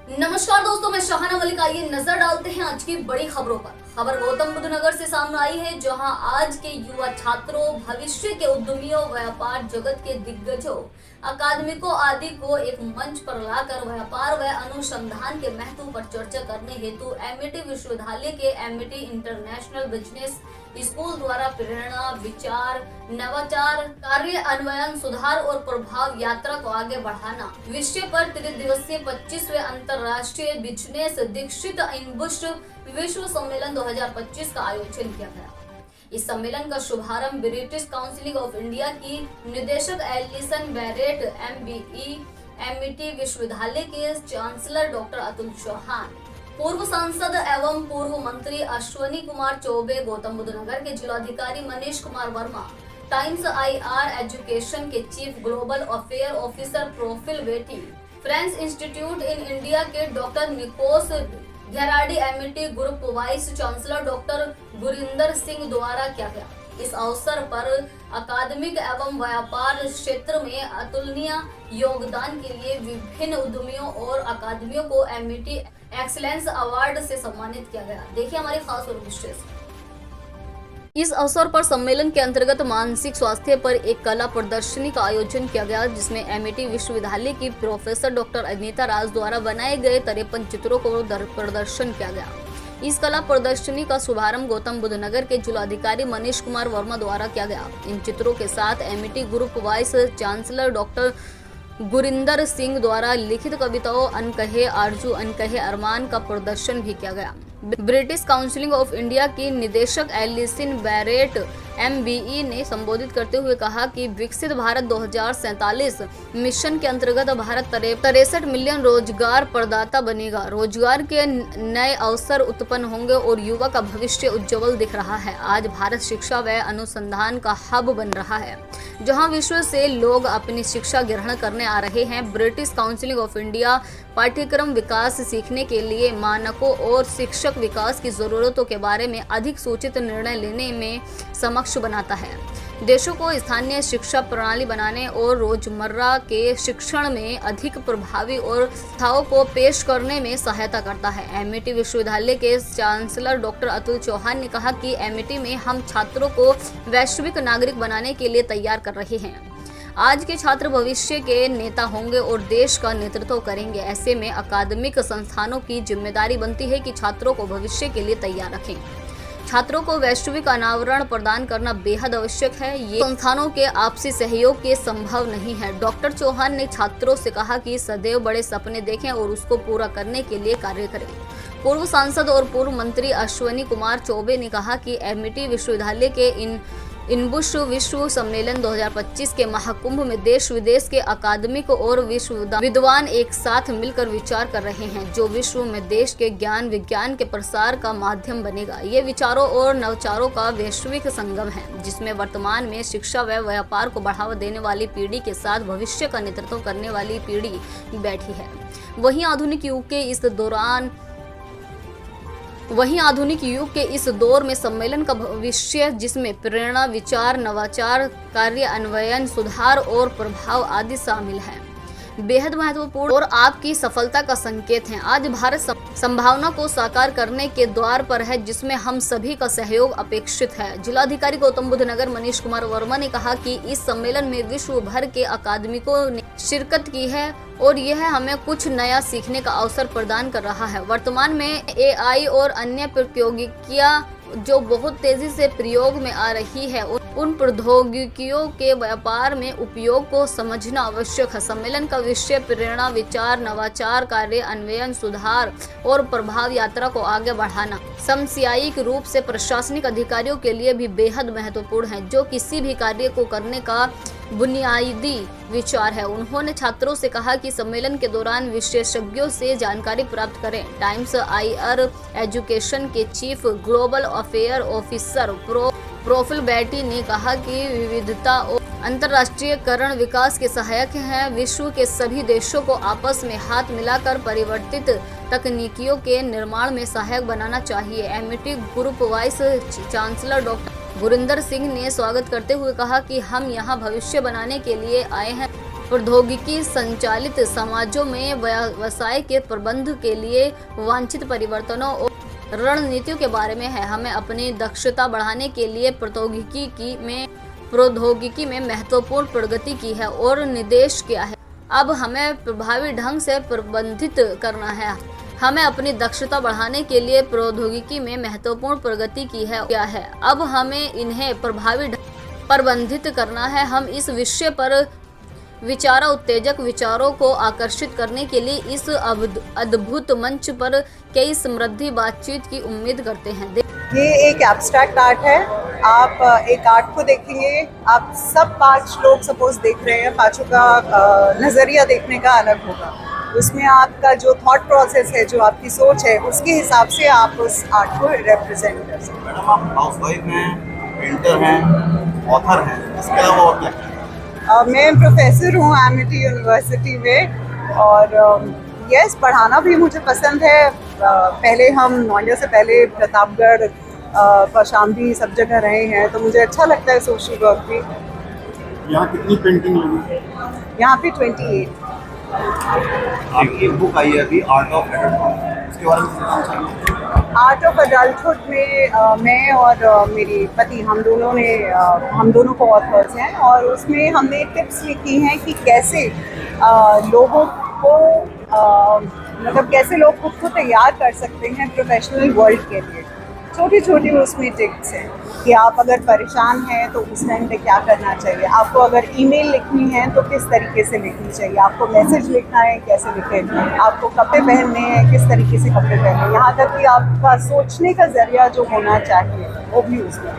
नमस्कार दोस्तों, मैं शाहाना मलिक। आइए नजर डालते हैं आज की बड़ी खबरों पर। खबर गौतम बुद्ध नगर से सामने आई है, जहां आज के युवा छात्रों, भविष्य के उद्यमियों, व्यापार जगत के दिग्गजों, अकादमिकों आदि को एक मंच पर लाकर व्यापार व अनुसंधान के महत्व पर चर्चा करने हेतु एमईटी विश्वविद्यालय के एमईटी इंटरनेशनल बिजनेस स्कूल द्वारा प्रेरणा, विचार, नवाचार, कार्य अन्वयन, सुधार और प्रभाव यात्रा को आगे बढ़ाना विषय पर त्रिदिवसीय 25वें अंतर्राष्ट्रीय बिजनेस दीक्षित इनबुश विश्व सम्मेलन 2025 का आयोजन किया गया। इस सम्मेलन का शुभारंभ ब्रिटिश काउंसिल ऑफ इंडिया की निदेशक एलिसन बैरेट, MBE, एमईटी विश्वविद्यालय के चांसलर डॉक्टर अतुल चौहान, पूर्व सांसद एवं पूर्व मंत्री अश्वनी कुमार चौबे, गौतम बुद्ध नगर के जिलाधिकारी Manish Kumar Verma, Times IR education के चीफ ग्लोबल अफेयर ऑफिसर प्रोफिल बेटी, फ्रेंच इंस्टीट्यूट इन इंडिया के doctor Nikos Gherardi, MET group vice chancellor doctor Gurinder Singh द्वारा किया गया। इस अवसर पर अकादमिक एवं व्यापार क्षेत्र में अतुलनीय योगदान के लिए विभिन्न उद्यमियों और अकादमियों को एमईटी एक्सीलेंस अवार्ड से सम्मानित किया गया। देखिए हमारी खास और विशेष। इस अवसर पर सम्मेलन के अंतर्गत मानसिक स्वास्थ्य पर एक कला प्रदर्शनी का आयोजन किया गया, जिसमें एमईटी विश्वविद्यालय की प्रोफेसर डॉक्टर अनीता राज द्वारा बनाए गए 53 चित्रों को प्रदर्शन किया गया। इस कला प्रदर्शनी का शुभारंभ गौतम बुद्ध नगर के जिलाधिकारी मनीष कुमार वर्मा द्वारा किया गया। इन चित्रों के साथ MET group vice chancellor doctor Gurinder Singh द्वारा लिखित कविताओं अनकहे आरजू अनकहे अरमान का प्रदर्शन भी किया गया। ब्रिटिश काउंसिल ऑफ इंडिया की निदेशक एलिसन बैरेट, MBE ने संबोधित करते हुए कहा कि विकसित भारत 2047 मिशन के अंतर्गत भारत 63 मिलियन रोजगार प्रदाता बनेगा। रोजगार के नए अवसर उत्पन्न होंगे और युवा का भविष्य उज्जवल दिख रहा है। आज भारत शिक्षा व अनुसंधान का हब बन रहा है, जहां विश्व से लोग अपनी शिक्षा ग्रहण करने आ रहे हैं। ब्रिटिश काउंसिल ऑफ इंडिया पाठ्यक्रम विकास, सीखने के लिए मानकों और शिक्षक विकास की जरूरतों के बारे में अधिक सूचित निर्णय लेने में समक्ष बनाता है। देशों को स्थानीय शिक्षा प्रणाली बनाने और रोजमर्रा के शिक्षण में अधिक प्रभावी और प्रथाओं को पेश करने में सहायता करता है। एमईटी विश्वविद्यालय के चांसलर डॉक्टर अतुल चौहान ने कहा कि एमईटी में हम छात्रों को वैश्विक नागरिक बनाने के लिए तैयार कर रहे हैं। आज के छात्र भविष्य के नेता होंगे और देश का नेतृत्व करेंगे। ऐसे में अकादमिक संस्थानों की जिम्मेदारी बनती है कि छात्रों को भविष्य के लिए तैयार रखें। छात्रों को वैश्विक अनावरण प्रदान करना बेहद आवश्यक है। ये संस्थानों के आपसी सहयोग के संभव नहीं है। डॉक्टर चौहान ने छात्रों से कहा कि सदैव बड़े सपने देखें और उसको पूरा करने के लिए कार्य करें। पूर्व सांसद और पूर्व मंत्री अश्वनी कुमार चौबे ने कहा कि एमईटी विश्वविद्यालय के इनबुश विश्व सम्मेलन 2025 के महाकुंभ में देश विदेश के अकादमिक और विद्वान एक साथ मिलकर विचार कर रहे हैं, जो विश्व में देश के ज्ञान विज्ञान के प्रसार का माध्यम बनेगा। ये विचारों और नवचारों का वैश्विक संगम है, जिसमें वर्तमान में शिक्षा व व्यापार को बढ़ावा देने वाली पीढ़ी के साथ भविष्य का नेतृत्व करने वाली पीढ़ी बैठी है। वहीं आधुनिक युग के इस दौर में सम्मेलन का भविष्य, जिसमें प्रेरणा, विचार, नवाचार, कार्य अन्वयन, सुधार और प्रभाव आदि शामिल है, बेहद महत्वपूर्ण और आपकी सफलता का संकेत है। आज भारत संभावना को साकार करने के द्वार पर है, जिसमें हम सभी का सहयोग अपेक्षित है। जिलाधिकारी गौतम बुद्ध नगर मनीष कुमार वर्मा ने कहा कि इस सम्मेलन में विश्व भर के अकादमिकों ने शिरकत की है और यह हमें कुछ नया सीखने का अवसर प्रदान कर रहा है। वर्तमान में AI और अन्य प्रौद्योगिकियां जो बहुत तेजी से प्रयोग में आ रही है, उन प्रौद्योगिकियों के व्यापार में उपयोग को समझना आवश्यक है। सम्मेलन का विषय प्रेरणा, विचार, नवाचार, कार्य अन्वयन, सुधार और प्रभाव यात्रा को आगे बढ़ाना समसामयिक रूप से प्रशासनिक अधिकारियों के लिए भी बेहद महत्वपूर्ण है, जो किसी भी कार्य को करने का बुनियादी विचार है। उन्होंने छात्रों से कहा कि सम्मेलन के दौरान विशेषज्ञों से जानकारी प्राप्त करें। टाइम्स IR एजुकेशन के चीफ ग्लोबल अफेयर ऑफिसर प्रोफिल बेटी ने कहा कि विविधता और अंतर्राष्ट्रीयकरण विकास के सहायक हैं। विश्व के सभी देशों को आपस में हाथ मिलाकर परिवर्तित तकनीकियों के निर्माण में सहायक बनाना चाहिए। MET group vice chancellor doctor Gurinder Singh ने स्वागत करते हुए कहा कि हम यहाँ भविष्य बनाने के लिए आए हैं प्रौद्योगिकी संचालित समाजों में व्यवसाय के प्रबंध के लिए वांछित परिवर्तनों और रणनीतियों के बारे में है। हमें अपनी दक्षता बढ़ाने के लिए प्रौद्योगिकी में महत्वपूर्ण प्रगति की है और निर्देश किया है। अब हमें प्रभावी ढंग से प्रबंधित करना है। हमें अपनी दक्षता बढ़ाने के लिए प्रौद्योगिकी में महत्वपूर्ण प्रगति की है क्या है। अब हमें इन्हें प्रभावी ढंग से प्रबंधित करना है। हम इस विषय पर उत्तेजक विचारों को आकर्षित करने के लिए इस अद्भुत मंच पर कई समृद्धि बातचीत की उम्मीद करते हैं। ये एक एब्स्ट्रैक्ट आर्ट है। आप एक आर्ट को देखेंगे, आप सब 5 लोग सपोज देख रहे हैं, पांचों का नज़रिया देखने का अलग होगा। उसमें आपका जो थॉट प्रोसेस है, जो आपकी सोच है, उसके हिसाब से आप उस आर्ट को रिप्रेजेंट कर सकते हैं। मैडम, आप हाउसवाइफ हैं, पेंटर हैं, ऑथर हैं, इसके अलावा और क्या हैं? मैं प्रोफेसर हूँ एमिटी यूनिवर्सिटी में और यस, पढ़ाना भी मुझे पसंद है। पहले हम नोएडा से पहले प्रतापगढ़, कौशाम्बी सब जगह रहे हैं, तो मुझे अच्छा लगता है सोशल वर्क भी। यहाँ कितनी पेंटिंग लगी? यहाँ पे 28। आपकी एक बुक आई है अभी, आर्ट ऑफ एडल्टहुड, उसके बारे में बताना चाहिए। आर्ट ऑफ एडल्टहुड में मैं और मेरे पति, हम दोनों को ऑथर्स हैं, और उसमें हमने टिप्स लिखी हैं कि कैसे लोगों को मतलब कैसे लोग खुद को तैयार कर सकते हैं प्रोफेशनल वर्ल्ड के लिए। छोटी छोटी उसमें टिप्स हैं कि आप अगर परेशान हैं तो उस टाइम पे क्या करना चाहिए, आपको अगर ईमेल लिखनी है तो किस तरीके से लिखनी चाहिए, आपको मैसेज लिखना है कैसे लिखें, आपको कपड़े पहनने हैं किस तरीके से कपड़े पहने, यहाँ तक कि आपका सोचने का जरिया जो होना चाहिए वो भी उसमें